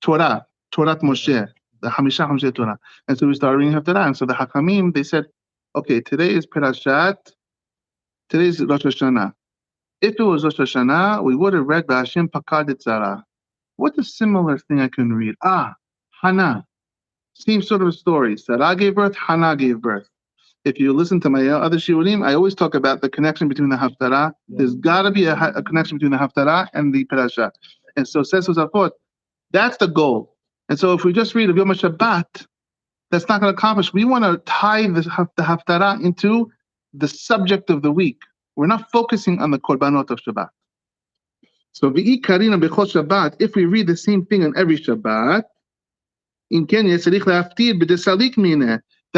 Torah Moshe. The Hamisha Hamzeh Torah. And so we started reading Haftarah. And so the Hakamim, they said, okay, today is Perashat, today is Rosh Hashanah. If it was Rosh Hashanah, we would have read B'Hashem Pakad Tzara. What's a similar thing I can read? Hannah. Same sort of a story. Sarah gave birth, Hannah gave birth. If you listen to my other shiurim, I always talk about the connection between the Haftarah. There's got to be a connection between the Haftarah and the Perashat. And so says Tosafot, that's the goal. And so if we just read of Yom Shabbat, that's not going to accomplish. We want to tie the Haftarah into the subject of the week. We're not focusing on the Korbanot of Shabbat. So V'i Karina B'chol Shabbat, if we read the same thing on every Shabbat, then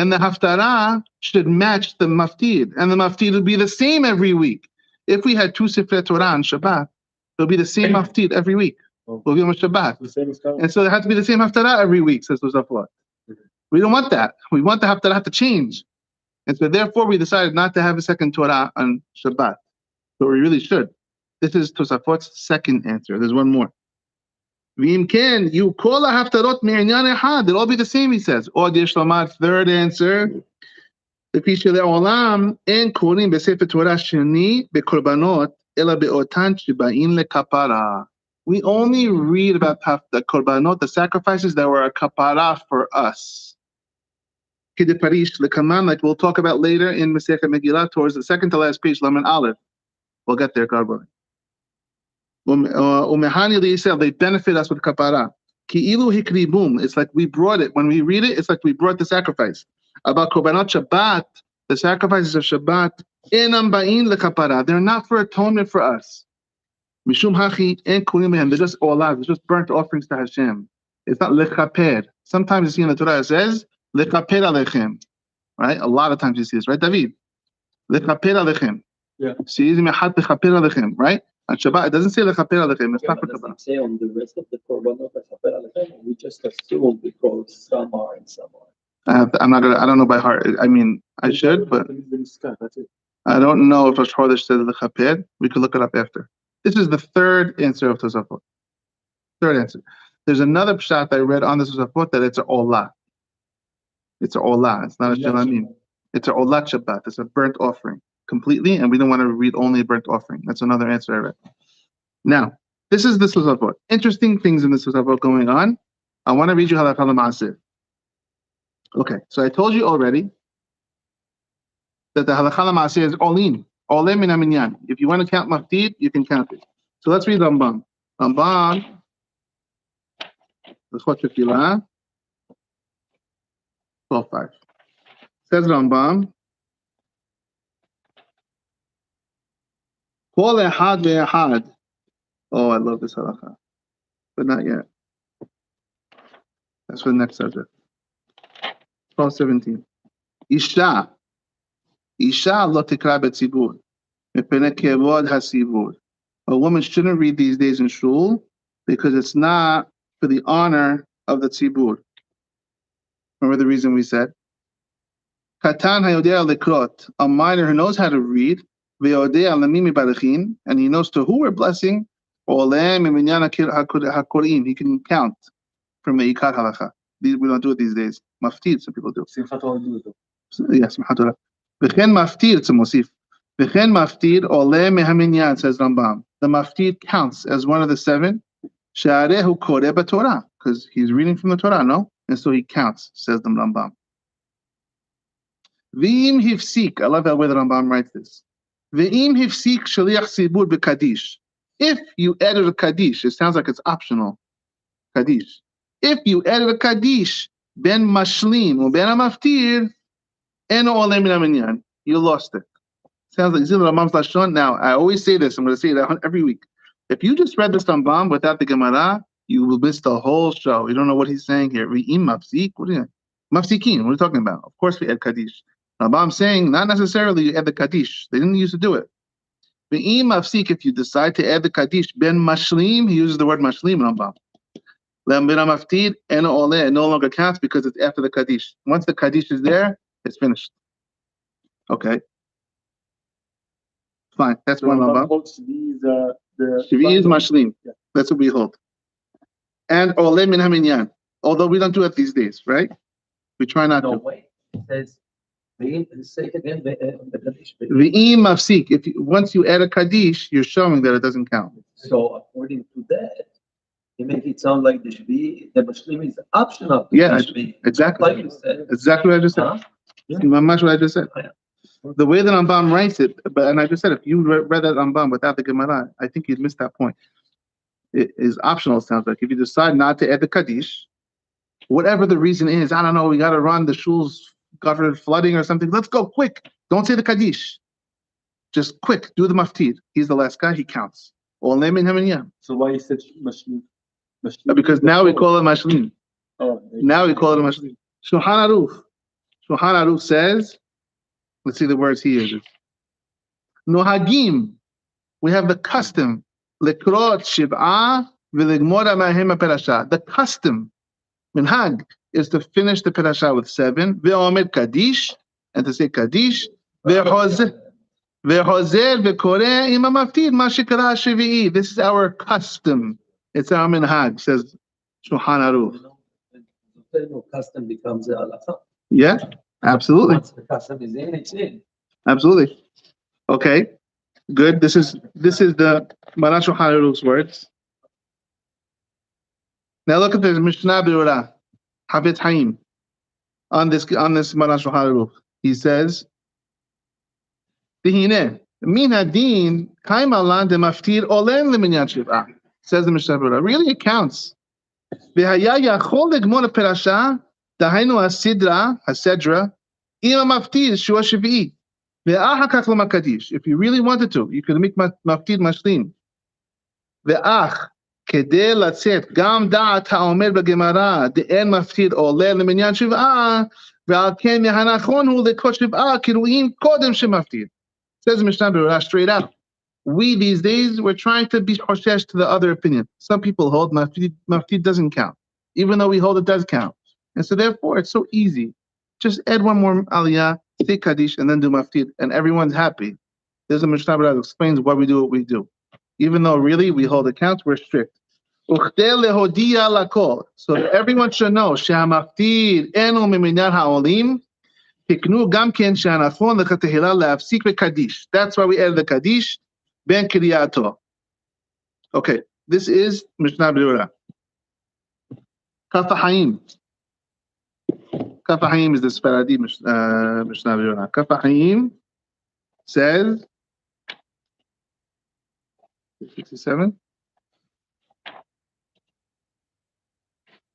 the Haftarah should match the Maftir, and the Maftir will be the same every week. If we had 2 Sifrei Torah on Shabbat, it'll be the same Maftir every week. Will be on Shabbat. And so there has to be the same haftarah every week, says Tosafot. We don't want that. We want the haftarah to change. And so therefore we decided not to have a second Torah on Shabbat. But we really should. This is Tosafot's second answer. There's one more. V'im ken, you call a haftarot me'inyan echad. It'll all be the same, he says. Or Yesh Lomar, third answer. לפי שלעולם אין קוראים בספר תורה שני בקורבנות, אלא באותן שבאים לכפרה. We only read about the korbanot, the sacrifices that were a kapara for us. Kidiparish lekaman, like we'll talk about later in Masechet Megillah, towards the second to last page, Laman Aleph. We'll get there, God willing. Umehani liyisel, they benefit us with kapara. Ki'ilu hikribum, it's like we brought it. When we read it, it's like we brought the sacrifice. About korbanot Shabbat, the sacrifices of Shabbat, enam ba'in lekapara, they're not for atonement for us. Mishum hachi en kulim behem, they're just olav, they're just burnt offerings to Hashem. It's not lechaper. Sometimes you see in the Torah it says lechaper alechem, right? A lot of times you see this, right, David? Lechaper alechem. Yeah. See, mehat lechaper alechem, right? On Shabbat, it doesn't say lechaper alechem. It's not for Does Shabbat. it say on the rest of the korbanot lechaper alechem, or we just assume because some are and some are? I don't know by heart. I mean, I should, but That's it. I don't know if Rosh Chodesh says lechaper. We could look it up after. This is the third answer of Tosafot. Third answer. There's another pshat I read on the Tosafot that it's a olah. It's a olah. It's not a shalamim. It's a olat Shabbat. It's a burnt offering completely, and we don't want to read only a burnt offering. That's another answer I read. Now, this is the Tosafot. Interesting things in the Tosafot going on. I want to read you halakha l'maaseh. Okay, so I told you already that the halakha l'maaseh is olin. Oleh min haminyan. If you want to count maftir, you can count it. So let's read Rambam. Rambam, L'chot Tefillah, 12:5. Says Rambam, Kol echad ve'echad. Oh, I love this halakha, but not yet. That's for the next subject. 12:17. Isha lo tikra betzibur. A woman shouldn't read these days in shul because it's not for the honor of the tzibur. Remember the reason we said? Katan hayodea lekrot, a minor who knows how to read, ve'odea lamim barachin, and he knows to who we're blessing, olem miminyan hakorim, he can count from meikar halacha. We don't do it these days. Maftir, some people do. Simchat Torah do it. Yes, Simchat Torah. V'chen maftir, it's a mosif. V'chen maftir oleh mehaminyan, says Rambam. The maftir counts as one of the seven. She'arehu koreh b'Torah, because he's reading from the Torah, no? And so he counts, says the Rambam. V'im hifsik, I love that way the Rambam writes this. V'im hifsik shaliach sibur b'kadish. If you added a kaddish, it sounds like it's optional. Kaddish. If you added a kaddish, ben mashlim or ben maftir, eno oleh min haminyan, you lost it. Sounds like Zil Rambam's Lashon. Now, I always say this, I'm going to say it every week. If you just read this Rambam without the Gemara, you will miss the whole show. You don't know what he's saying here. Re'im mafsik? What are you Mafsikin, what are you talking about? Of course we add Kaddish. Rambam's saying, not necessarily you add the Kaddish. They didn't used to do it. Re'im mafsik, if you decide to add the Kaddish, ben mashlim, he uses the word mashlim, Rambam. Ben maftir, eno oleh, it no longer counts because it's after the Kaddish. Once the Kaddish is there, it's finished. Okay. Fine, that's one Rambam. Shvi is mashlim. Yeah. That's what we hold. And oleh min haminyan. Although we don't do it these days, right? We try not No to. way. It says, say it again, V'im mafsik. If you, once you add a kaddish, you're showing that it doesn't count. So according to that, you make it sound like the mashlim is optional. Yeah, Shvi. exactly. Like you said. Exactly what I just said. Huh? Yeah. Mamash what I just said. Yeah. The way that Rambam writes it, and I just said, if you read that Rambam without the Gemara, I think you'd miss that point. It is optional, it sounds like. If you decide not to add the Kaddish, whatever the reason is, I don't know, we got to run, the shul's covered flooding or something. Let's go quick. Don't say the Kaddish. Just quick, do the Maftir. He's the last guy, he counts. Oleh min haminyan. So why you said mashlim? Because now we call it Mashlim. Oh, Now we call it Mashlim. Shulchan Aruch says, let's see the words he uses. Nohagim, we have the custom. Lekrot shiv'ah v'legmora ma'hem perasha. The custom, minhag, is to finish the perasha with 7. Ve'omed kaddish, and to say kaddish. Ve'hozer ve'koreh im ha'maftir ma shekara shvi'i. This is our custom. It's our minhag, says Shulchan Aruch. The custom becomes a halakha. Yeah. Absolutely. Once the custom is in, it's in. Absolutely. Okay. Good. This is the Maran Shulchan Aruch's words. Now look at this Mishnah Berurah, Havetz Haim, on this Maran Shulchan Aruch. He says, "Dihine min hadin kaim alan de maftir olen leminyan shiv'ah." Says the Mishnah Berurah. Really, it counts. V'haya yachol legmor perasha dahainu hasidra hasedra im maftir shua shiv'i ve'ach hakach lo makadish. If you really wanted to, you could make maftir mashlim. Ve'ach כדי לצאת גם דעת האומר בגמרא דאין מפטיד עולה למניין שבעה ועל כן מהנכון הוא לקרוא שבעה כרואים קודם שמפטיד. Says Mishnah Berurah straight out. We these days, we're trying to be choshesh to the other opinion. Some people hold maftiid doesn't count, even though we hold it does count. And so therefore, it's so easy. Just add one more aliyah, say kaddish, and then do maftiid, and everyone's happy. There's a Mishnah Berurah that explains why we do what we do. Even though really we hold accounts, we're strict. So that everyone should know, שהמפטיד אינו ממניין העולים, תקנו גם כן שהנכון לכתחילה להפסיק בקדיש. That's why we add the kaddish, ben קריאתו. Okay, this is Mishnah Berurah. Kaf HaHaim. Kaf HaHaim is the Sfaradi Mishnah Berurah. Kaf HaHaim says, 67.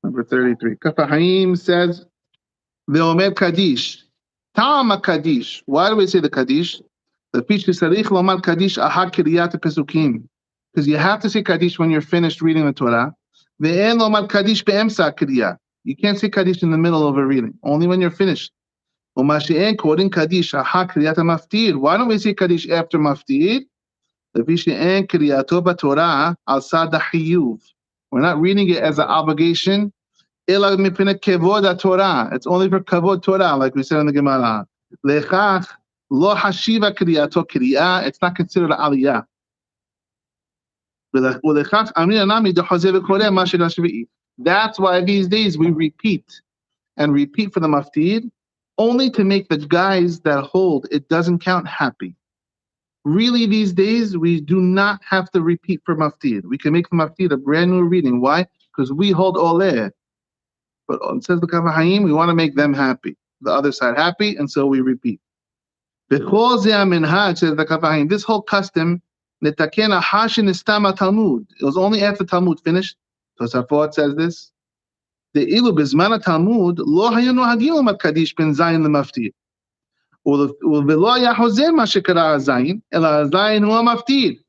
Number 33. Kaf HaHaim says, Ve'omer Kaddish. Ta'am Kaddish. Why do we say the Kaddish? The Pish Sarich Lomar Kaddish Ahar Kriyat Pesukim. Because you have to say Kaddish when you're finished reading the Torah. Ve'en Lomar Kaddish Be'emsa Kriyat. You can't say Kaddish in the middle of a reading, only when you're finished. U'ma she'en quoting Kaddish Ahar Kriyat Maftir. Why don't we say Kaddish after Maftir? The Pish she'en Kriyato B'Torah Al Sad Hiyuv. We're not reading it as an obligation. It's only for kavod Torah, like we said in the Gemara. Lechach lo hashiva kriyato kriya. It's not considered Aliya. That's why these days we repeat and repeat for the maftir, only to make the guys that hold it doesn't count happy. Really, these days we do not have to repeat for maftir. We can make the maftir a brand new reading. Why? Because we hold oleh. But it says the Kaf HaHaim, we want to make them happy, the other side happy, and so we repeat. Says the Kaf HaHaim, this whole custom, it was only after Talmud finished. Tosafot says this. The ilu bizman Talmud lo hayu nohagim makadish ben zayin lemaftir. V'lo haya hozer ma shekara zayin, ela zayin hu maftir.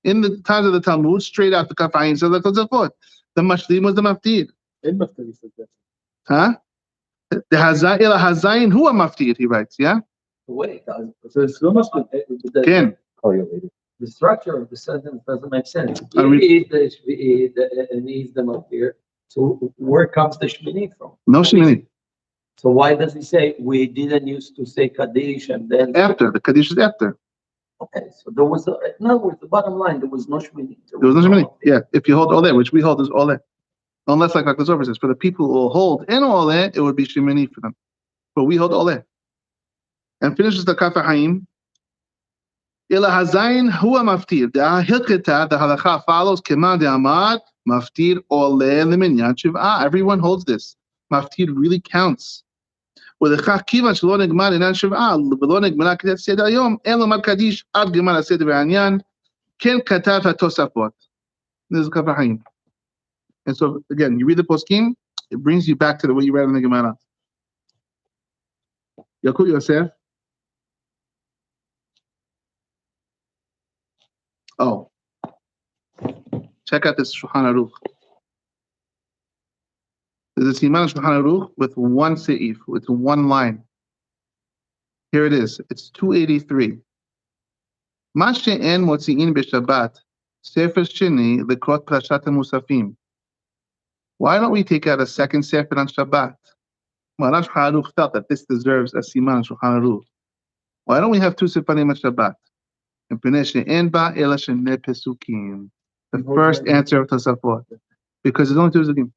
In the times of the Talmud, straight out the Kaf HaHaim says the Tosafot, the mashlim was the maftir. Huh? The hazayin who maftir, he writes, yeah? Wait, it's almost Ken. the structure of the sentence doesn't make sense. Read. Needs them up here. So where comes the shmini from? No shmini. So why does he say we didn't used to say kaddish and then After the kaddish is after. Okay, so there was in other words, the bottom line, there was no shmini. There was no shmini. Yeah, if you hold oleh, which we hold is oleh. Unless, like the Zohar says, for the people who hold in oleh, it would be shemini for them. But we hold oleh. And finishes the Kaf HaHaim. Ila hazayin huwa maftir. The hilchita, the halacha follows keman de amad maftir oleh leminyan shiv'ah. Everyone holds this. Maftir really counts. ולכך כיוון שלא נגמר עניין שבעה ולא נגמרה כדת סדר היום, אין לומר קדיש עד גמר הסדר והעניין, כן כתב התוספות. This is Kaf HaHaim. And so, again, you read the poskim, it brings you back to the way you read in the Gemara. Yakut Yosef. Oh. Check out this Shulchan Aruch. There's a Siman Shulchan Aruch with one seif, with one line. Here it is. It's 283. Ma she'en motzi'in b'Shabbat, Sefer Sheni, Lekrot Parashat HaMusafim. Why don't we take out a second Sefer on Shabbat? Maran Shulchan Aruch felt that this deserves a Siman Shulchan Aruch. Why don't we have two Sefarim on Shabbat? The first answer of Tosafot. Because there's only two Pesukim.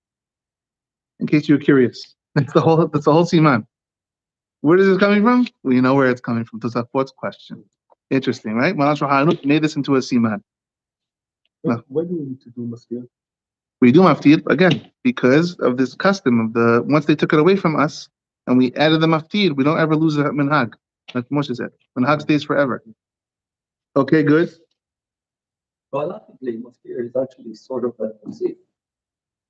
In case you're curious. That's the whole Siman. Where is this coming from? We know where it's coming from. Tosafot's question. Interesting, right? Manash Rahanut made this into a siman. No. Why do we need to do maskil? We do maftir again because of this custom of the once they took it away from us and we added the maftir, we don't ever lose the minhag. Like Moshe said, minhag stays forever. Okay, good. Halachically, maskir is actually sort of a mosif.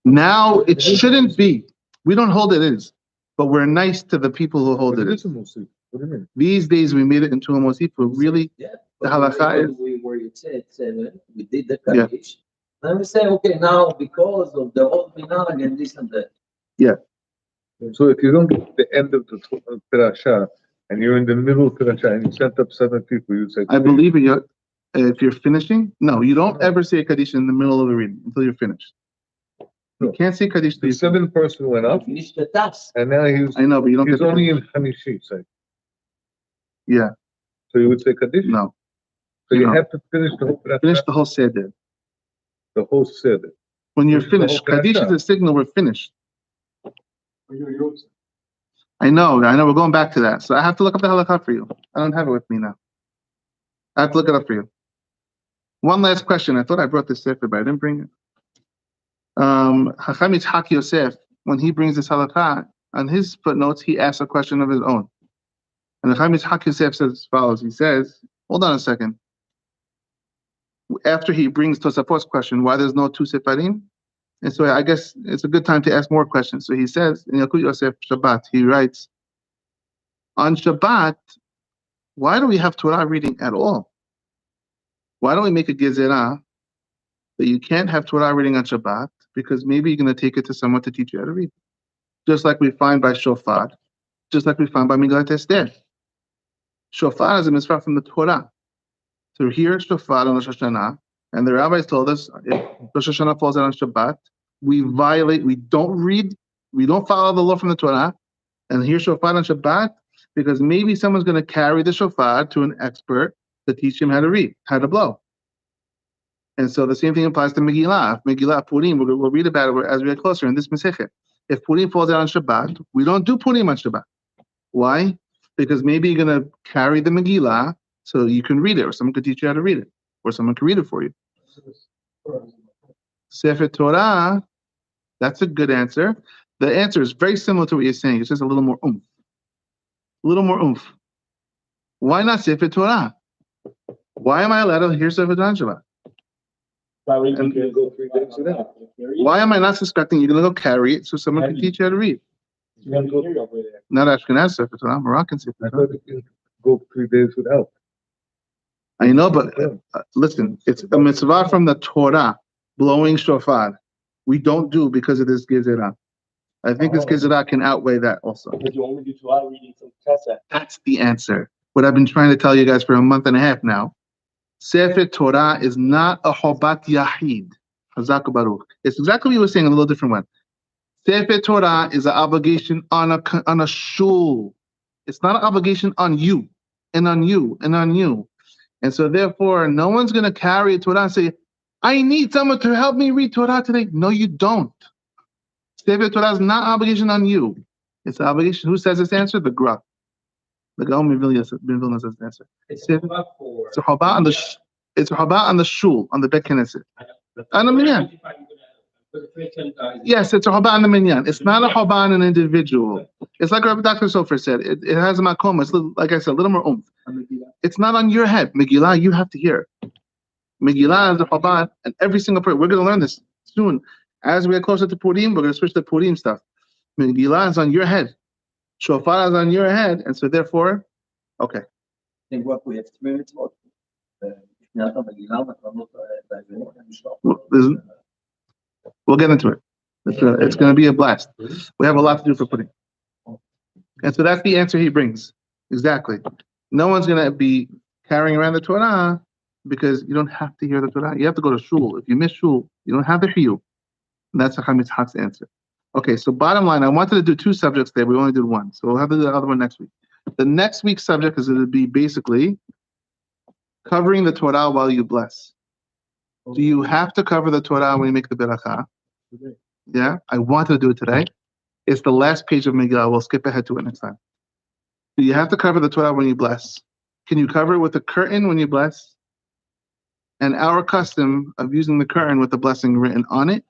Now it shouldn't be. We don't hold it is, but we're nice to the people who hold But it it is. is a mosif. What do you mean? These days we made it into a mosif. We're really Yeah. The but halakha when is- we were you said 7, we did the kaddish. And we say, okay, now because of the old minhag and this and that. So if you don't get the end of the parasha and you're in the middle of parasha and you sent up 7 people, you say, I believe if you're finishing, no, you don't ever say a kaddish in the middle of the reading until you're finished. You No. can't say kaddish. the 7th person went up Finish the task. and now I know, but you don't. he's get the only kaddish. in Hamishi, say. Yeah, So you would say Kaddish? no. So you no. have to finish the whole parasha, Finish the whole seder. the whole seder. When you're Finish the finished, whole kaddish is parasha. a signal we're finished. You I know. We're going back to that. So I have to look up the halakha for you. I don't have it with me now. I have to look it up for you. One last question. I thought I brought this sefer, but I didn't bring it. Chacham Yitzhak Yosef, when he brings this halakha, on his footnotes, he asks a question of his own. And Chacham Yitzhak Yosef says as follows. He says, hold on a second. After he brings Tosafot's question, why there's no 2 sefarim? And so I guess it's a good time to ask more questions. So he says, in Yalkut Yosef Shabbat, he writes, on Shabbat, why do we have Torah reading at all? Why don't we make a gezerah that you can't have Torah reading on Shabbat because maybe you're going to take it to someone to teach you how to read? Just like we find by shofar, just like we find by Megillat Esther. Shofar is a mitzvah from the Torah. So here shofar on Rosh Hashanah, and the rabbis told us if Rosh Hashanah falls out on Shabbat, we violate, we don't follow the law from the Torah, and here's shofar on Shabbat because maybe someone's going to carry the shofar to an expert to teach him how to read, how to blow. And so the same thing applies to Megillah. If Megillah Purim, we'll read about it as we get closer in this Masechet. If Purim falls out on Shabbat, we don't do Purim on Shabbat. Why? Because maybe you're going to carry the Megillah so you can read it, or someone could teach you how to read it, or someone can read it for you. Sefer Torah, that's a good answer. The answer is very similar to what you're saying. It's just a little more oomph. A little more oomph. Why not Sefer Torah? Why am I allowed to hear Sefer Torah on Shabbat? And you go 3 days without. Why am I not suspecting you're going to go carry it so someone can teach you how to read? Not Ashkenaz Sefer Torah, Moroccan Sefer I Torah. thought you can go 3 days without. I know, but listen, it's a mitzvah from the Torah, blowing shofar. We don't do because of this gezerah. I think this gezerah can outweigh that also. But you only do Torah reading from Pesach. That's the answer. What I've been trying to tell you guys for a month and a half now. Sefer Torah is not a chobat yahid. Hazak Baruch. It's exactly what you were saying in a little different way. Sefer Torah is an obligation on a shul. It's not an obligation on you and on you and on you. And so therefore, no one's going to carry a Torah and say, I need someone to help me read Torah today. No, you don't. Sefer Torah is not an obligation on you. It's an obligation. Who says this answer? The Gra. The Gaon Ben Vilna says this answer. It's a chobah on the it's a chobah on the shul, on the Bet Knesset. On the minyan. Yes, it's a chobah on the minyan. It's not a chobah on an individual. It's like Rabbi Dr. Sofer said. It has a makom. It's like I said, a little more oomph. It's not on your head. Megillah, you have to hear. Megillah is a chobah, and every single person. We're going to learn this soon. As we get closer to Purim, we're going to switch to Purim stuff. Megillah is on your head. Shofar is on your head, and so therefore, okay. I think what we have 3 minutes more. We'll get into it. It's going to be a blast. We have a lot to do for Purim. And so that's the answer he brings. Exactly. No one's going to be carrying around the Torah because you don't have to hear the Torah. You have to go to shul. If you miss shul, you don't have the shiur. And that's Chacham Yitzhak's answer. Okay, so bottom line, I wanted to do 2 subjects there. We only did 1. So we'll have to do the other one next week. The next week's subject is going to be basically covering the Torah while you bless. Do you have to cover the Torah when you make the beracha? Yeah, I wanted to do it today. It's the last page of Megillah. We'll skip ahead to it next time. You have to cover the Torah when you bless. Can you cover it with a curtain when you bless? And our custom of using the curtain with the blessing written on it,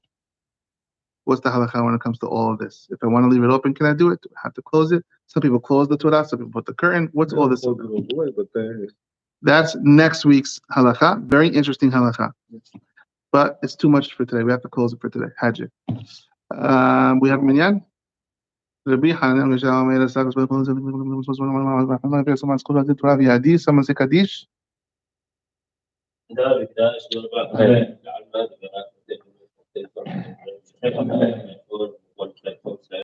what's the halakha when it comes to all of this? If I want to leave it open, can I do it? Do I have to close it? Some people close the Torah, some people put the curtain. What's all this? That's next week's halakha. Very interesting halakha. But it's too much for today. We have to close it for today. Hajj. We have minyan. Rabbi Hanan, someone say Kaddish. لا لا شغل بقى